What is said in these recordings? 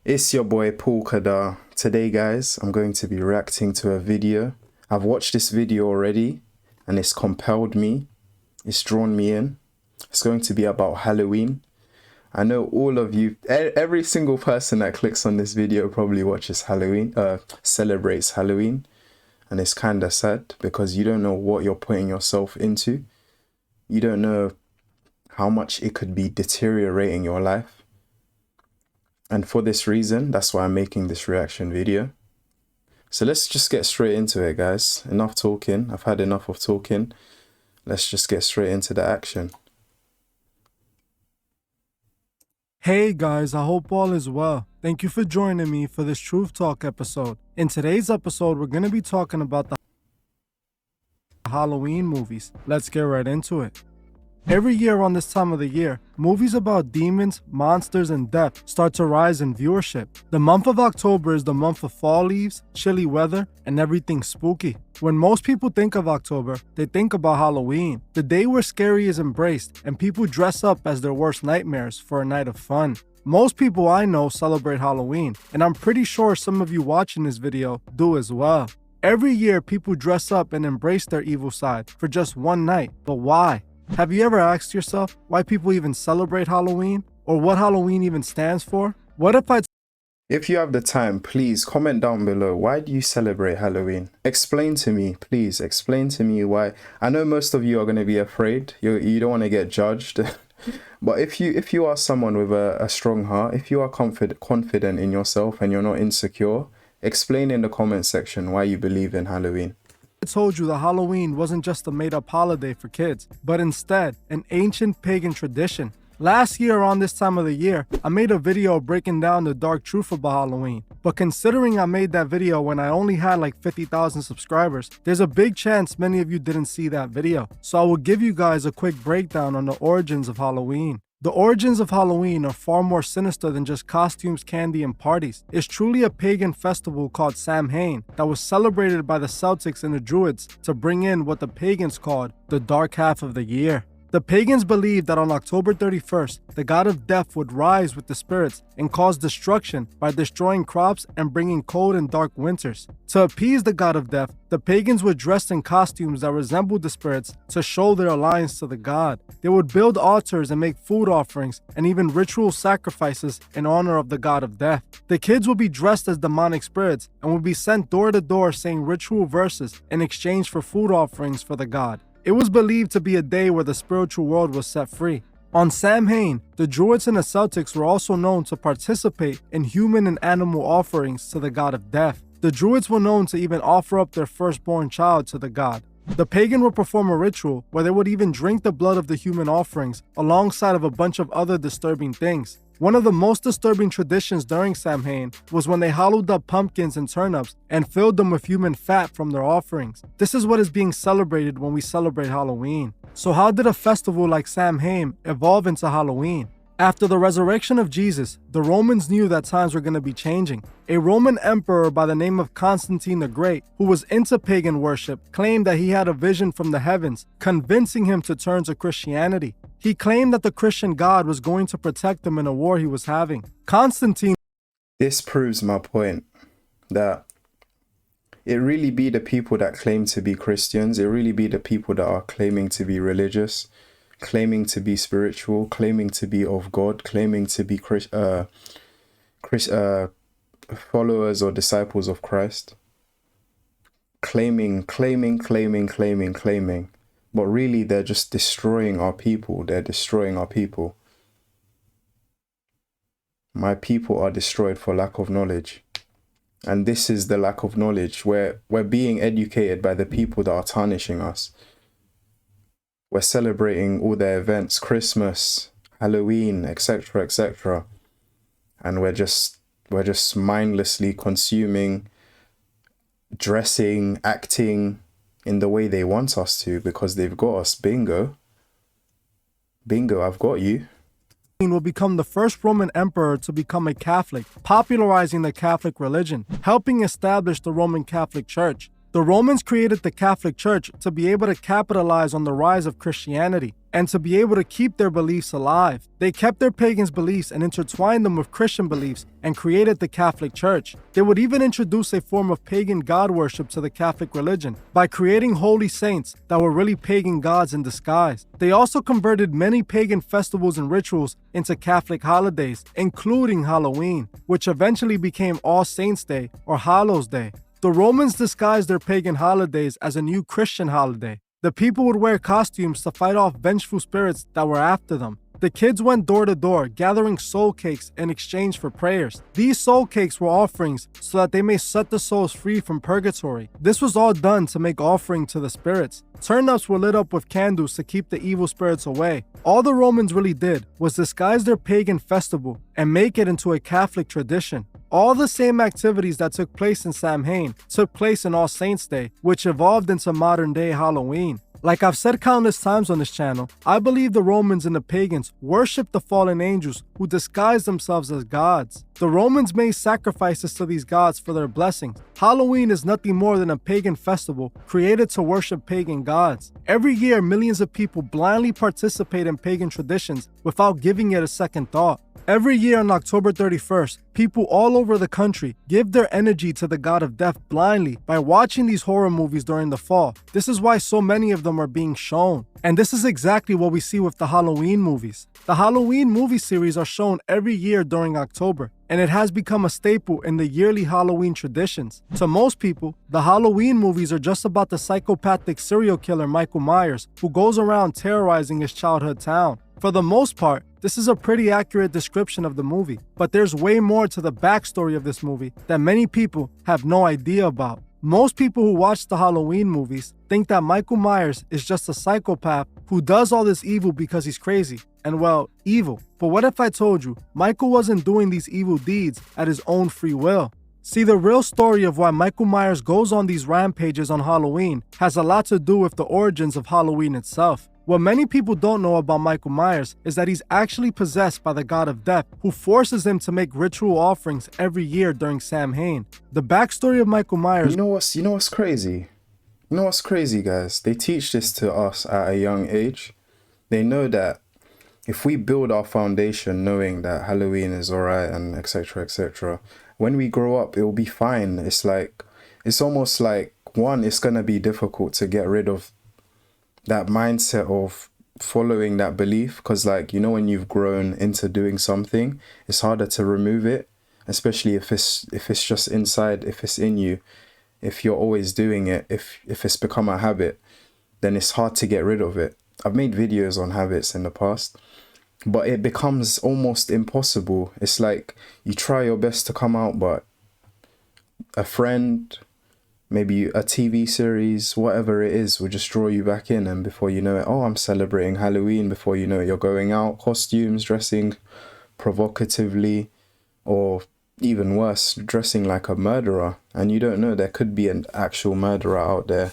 It's your boy Paul Khadar. Today guys, I'm going to be reacting to a video. I've watched this video already and it's compelled me. It's drawn me in. It's going to be about Halloween. I know all of you, every single person that clicks on this video probably watches Halloween, celebrates Halloween. And it's kind of sad because you don't know what you're putting yourself into. You don't know how much it could be deteriorating your life. And for this reason, that's why I'm making this reaction video. So let's just get straight into it, guys. Enough talking. I've had enough of talking. Let's just get straight into the action. Hey guys, I hope all is well. Thank you for joining me for this Truth Talk episode. In today's episode, we're going to be talking about the Halloween movies. Let's get right into it. Every year around this time of the year, movies about demons, monsters, and death start to rise in viewership. The month of October is the month of fall leaves, chilly weather, and everything spooky. When most people think of October, they think about Halloween, the day where scary is embraced and people dress up as their worst nightmares for a night of fun. Most people I know celebrate Halloween, and I'm pretty sure some of you watching this video do as well. Every year, people dress up and embrace their evil side for just one night, but why? Have you ever asked yourself why people even celebrate Halloween? Or what Halloween even stands for? What If you have the time, please comment down below. Why do you celebrate Halloween? Explain to me, please. Explain to me why. I know most of you are going to be afraid. You don't want to get judged. But if you are someone with a strong heart, if you are confident in yourself and you're not insecure, explain in the comment section why you believe in Halloween. I told you that Halloween wasn't just a made-up holiday for kids, but instead an ancient pagan tradition. Last year around this time of the year, I made a video breaking down the dark truth about Halloween. But considering I made that video when I only had like 50,000 subscribers, there's a big chance many of you didn't see that video. So I will give you guys a quick breakdown on the origins of Halloween. The origins of Halloween are far more sinister than just costumes, candy, and parties. It's truly a pagan festival called Samhain that was celebrated by the Celtics and the Druids to bring in what the pagans called the dark half of the year. The pagans believed that on October 31st, the god of death would rise with the spirits and cause destruction by destroying crops and bringing cold and dark winters. To appease the god of death, the pagans were dressed in costumes that resembled the spirits to show their alliance to the god. They would build altars and make food offerings and even ritual sacrifices in honor of the god of death. The kids would be dressed as demonic spirits and would be sent door to door saying ritual verses in exchange for food offerings for the god. It was believed to be a day where the spiritual world was set free. On Samhain, the Druids and the Celtics were also known to participate in human and animal offerings to the god of death. The Druids were known to even offer up their firstborn child to the god. The pagan would perform a ritual where they would even drink the blood of the human offerings alongside of a bunch of other disturbing things. One of the most disturbing traditions during Samhain was when they hollowed up pumpkins and turnips and filled them with human fat from their offerings. This is what is being celebrated when we celebrate Halloween. So how did a festival like Samhain evolve into Halloween? After the resurrection of Jesus, the Romans knew that times were going to be changing. A Roman emperor by the name of Constantine the Great, who was into pagan worship, claimed that he had a vision from the heavens, convincing him to turn to Christianity. He claimed that the Christian God was going to protect him in a war he was having. Constantine. This proves my point that it really be the people that claim to be Christians. It really be the people that are claiming to be religious, claiming to be spiritual, claiming to be of God, claiming to be followers or disciples of Christ. Claiming. But really, they're just destroying our people. They're destroying our people. My people are destroyed for lack of knowledge. And this is the lack of knowledge. We're being educated by the people that are tarnishing us. We're celebrating all their events, Christmas, Halloween, etc., etc. And we're just mindlessly consuming, dressing, acting in the way they want us to because they've got us. Bingo. Bingo, I've got you. Will become the first Roman emperor to become a Catholic, popularizing the Catholic religion, helping establish the Roman Catholic Church. The Romans created the Catholic Church to be able to capitalize on the rise of Christianity. and to be able to keep their beliefs alive. They kept their pagans' beliefs and intertwined them with Christian beliefs and created the Catholic Church. They would even introduce a form of pagan god worship to the Catholic religion by creating holy saints that were really pagan gods in disguise. They also converted many pagan festivals and rituals into Catholic holidays, including Halloween, which eventually became All Saints' Day or Hallows' Day. The Romans disguised their pagan holidays as a new Christian holiday. The people would wear costumes to fight off vengeful spirits that were after them. The kids went door to door, gathering soul cakes in exchange for prayers. These soul cakes were offerings so that they may set the souls free from purgatory. This was all done to make offering to the spirits. Turnips were lit up with candles to keep the evil spirits away. All the Romans really did was disguise their pagan festival and make it into a Catholic tradition. All the same activities that took place in Samhain took place in All Saints' Day, which evolved into modern-day Halloween. Like I've said countless times on this channel, I believe the Romans and the pagans worshipped the fallen angels who disguised themselves as gods. The Romans made sacrifices to these gods for their blessings. Halloween is nothing more than a pagan festival created to worship pagan gods. Every year, millions of people blindly participate in pagan traditions without giving it a second thought. Every year on October 31st, people all over the country give their energy to the god of death blindly by watching these horror movies during the fall. This is why so many of them are being shown. And this is exactly what we see with the Halloween movies. The Halloween movie series are shown every year during October, and it has become a staple in the yearly Halloween traditions. To most people, the Halloween movies are just about the psychopathic serial killer Michael Myers, who goes around terrorizing his childhood town. For the most part, this is a pretty accurate description of the movie, but there's way more to the backstory of this movie that many people have no idea about. Most people who watch the Halloween movies think that Michael Myers is just a psychopath who does all this evil because he's crazy, and well, evil. But what if I told you Michael wasn't doing these evil deeds at his own free will? See, the real story of why Michael Myers goes on these rampages on Halloween has a lot to do with the origins of Halloween itself. What many people don't know about Michael Myers is that he's actually possessed by the god of death, who forces him to make ritual offerings every year during Samhain. The backstory of Michael Myers... You know what's crazy? You know what's crazy, guys? They teach this to us at a young age. They know that if we build our foundation knowing that Halloween is alright and etc, etc, when we grow up, it will be fine. It's almost like, one, it's gonna be difficult to get rid of that mindset of following that belief, because like, you know, when you've grown into doing something, it's harder to remove it, especially if it's just inside, if it's in you, if you're always doing it, if it's become a habit, then it's hard to get rid of it. I've made videos on habits in the past, but it becomes almost impossible. It's like you try your best to come out, but a friend, maybe a TV series, whatever it is, will just draw you back in, and before you know it, oh, I'm celebrating Halloween. Before you know it, you're going out, costumes, dressing provocatively, or even worse, dressing like a murderer, and you don't know there could be an actual murderer out there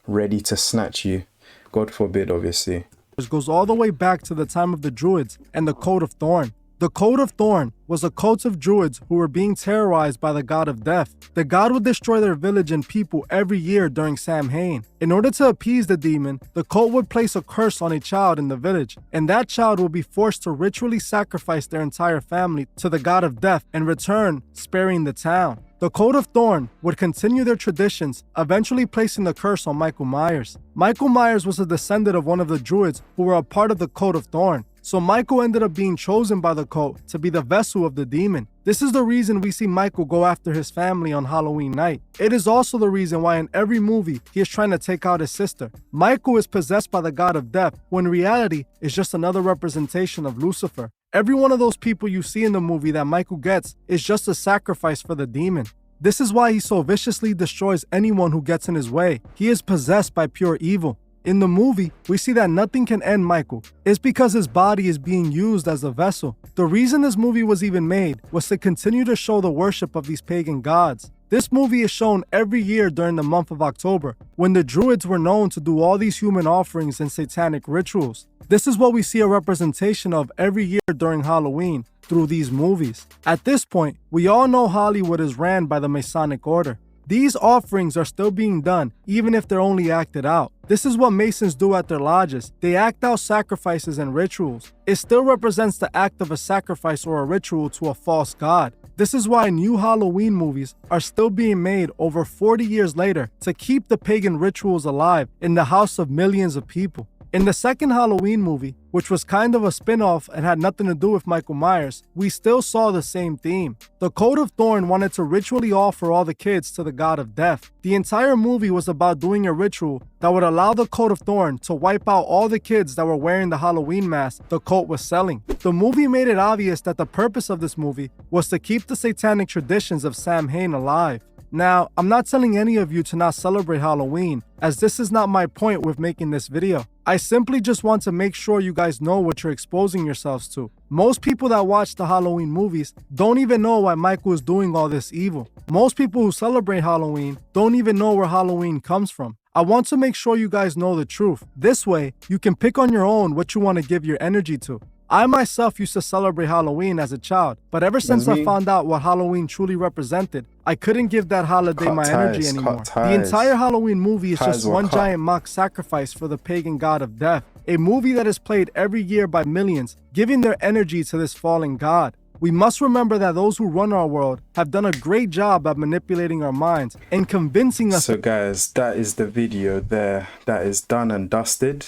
ready to snatch you. God forbid, obviously. This goes all the way back to the time of the Druids and the Code of Thorn. The Code of Thorn was a cult of Druids who were being terrorized by the god of death. The god would destroy their village and people every year during Samhain. In order to appease the demon, the cult would place a curse on a child in the village, and that child would be forced to ritually sacrifice their entire family to the god of death in return, sparing the town. The Code of Thorn would continue their traditions, eventually placing the curse on Michael Myers. Michael Myers was a descendant of one of the Druids who were a part of the Code of Thorn. So Michael ended up being chosen by the cult to be the vessel of the demon. This is the reason we see Michael go after his family on Halloween night. It is also the reason why in every movie he is trying to take out his sister. Michael is possessed by the god of death, when in reality is just another representation of Lucifer. Every one of those people you see in the movie that Michael gets is just a sacrifice for the demon. This is why he so viciously destroys anyone who gets in his way. He is possessed by pure evil. In the movie, we see that nothing can end Michael. It's because his body is being used as a vessel. The reason this movie was even made was to continue to show the worship of these pagan gods. This movie is shown every year during the month of October, when the Druids were known to do all these human offerings and satanic rituals. This is what we see a representation of every year during Halloween through these movies. At this point, we all know Hollywood is ran by the Masonic Order. These offerings are still being done, even if they're only acted out. This is what Masons do at their lodges. They act out sacrifices and rituals. It still represents the act of a sacrifice or a ritual to a false god. This is why new Halloween movies are still being made over 40 years later to keep the pagan rituals alive in the house of millions of people. In the second Halloween movie, which was kind of a spin-off and had nothing to do with Michael Myers, we still saw the same theme. The Coat of Thorn wanted to ritually offer all the kids to the god of death. The entire movie was about doing a ritual that would allow the Coat of Thorn to wipe out all the kids that were wearing the Halloween mask the cult was selling. The movie made it obvious that the purpose of this movie was to keep the satanic traditions of Samhain alive. Now, I'm not telling any of you to not celebrate Halloween, as this is not my point with making this video. I simply just want to make sure you guys know what you're exposing yourselves to. Most people that watch the Halloween movies don't even know why Michael is doing all this evil. Most people who celebrate Halloween don't even know where Halloween comes from. I want to make sure you guys know the truth. This way, you can pick on your own what you want to give your energy to. I myself used to celebrate Halloween as a child, but ever since I found out what Halloween truly represented, I couldn't give that holiday my energy anymore. The entire Halloween movie is just one giant mock sacrifice for the pagan god of death, a movie that is played every year by millions, giving their energy to this fallen god. We must remember that those who run our world have done a great job at manipulating our minds and convincing us. So guys, that is the video there. That is done and dusted.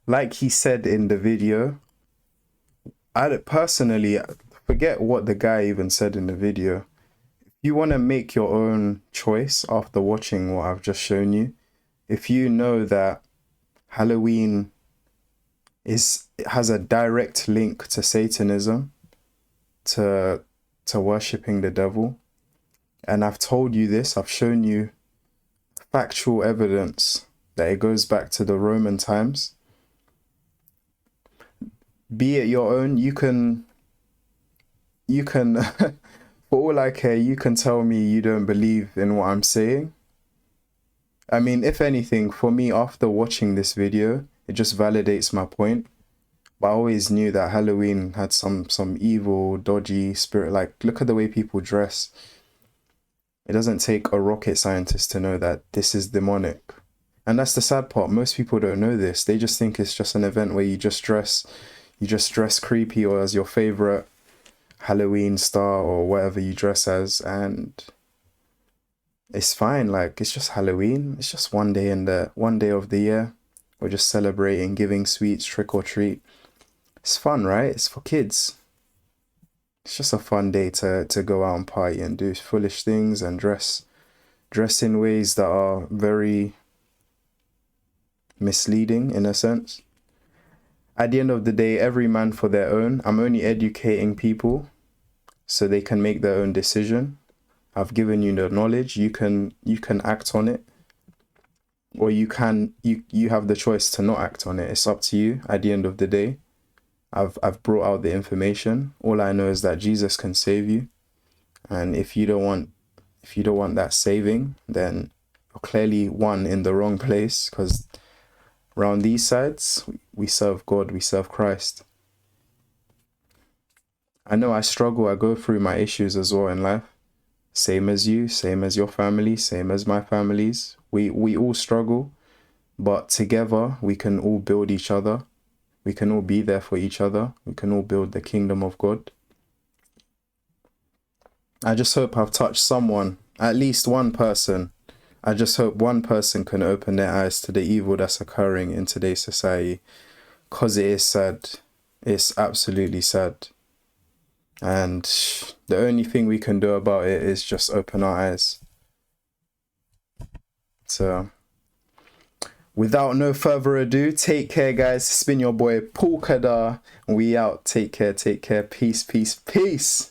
Like he said in the video, I personally forget what the guy even said in the video. If you want to make your own choice after watching what I've just shown you, if you know that Halloween has a direct link to Satanism, to worshipping the devil, and I've told you this, I've shown you factual evidence that it goes back to the Roman times. Be it your own, you can for all I care, you can tell me you don't believe in what I'm saying. I mean, if anything, for me, after watching this video, it just validates my point. But I always knew that Halloween had some evil, dodgy spirit. Like, look at the way people dress. It doesn't take a rocket scientist to know that this is demonic. And that's the sad part. Most people don't know this. They just think it's just an event where you just dress creepy or as your favorite Halloween star or whatever you dress as, and it's fine. Like, it's just Halloween. It's just one day of the year. We're just celebrating, giving sweets, trick or treat. It's fun, right? It's for kids. It's just a fun day to go out and party and do foolish things and dress in ways that are very misleading in a sense. At the end of the day, every man for their own. I'm only educating people so they can make their own decision. I've given you the knowledge. You can act on it, or you have the choice to not act on it. It's up to you. At the end of the day, I've brought out the information. All I know is that Jesus can save you, and if you don't want that saving, then you're clearly in the wrong place, because around these sides, we serve God, we serve Christ. I know I struggle, I go through my issues as well in life. Same as you, same as your family, same as my families. We all struggle, but together we can all build each other. We can all be there for each other. We can all build the kingdom of God. I just hope I've touched someone, at least one person. I just hope one person can open their eyes to the evil that's occurring in today's society, because it is sad. It's absolutely sad. And the only thing we can do about it is just open our eyes. So, without no further ado, take care, guys. It's been your boy, Khadar. We out. Take care. Peace.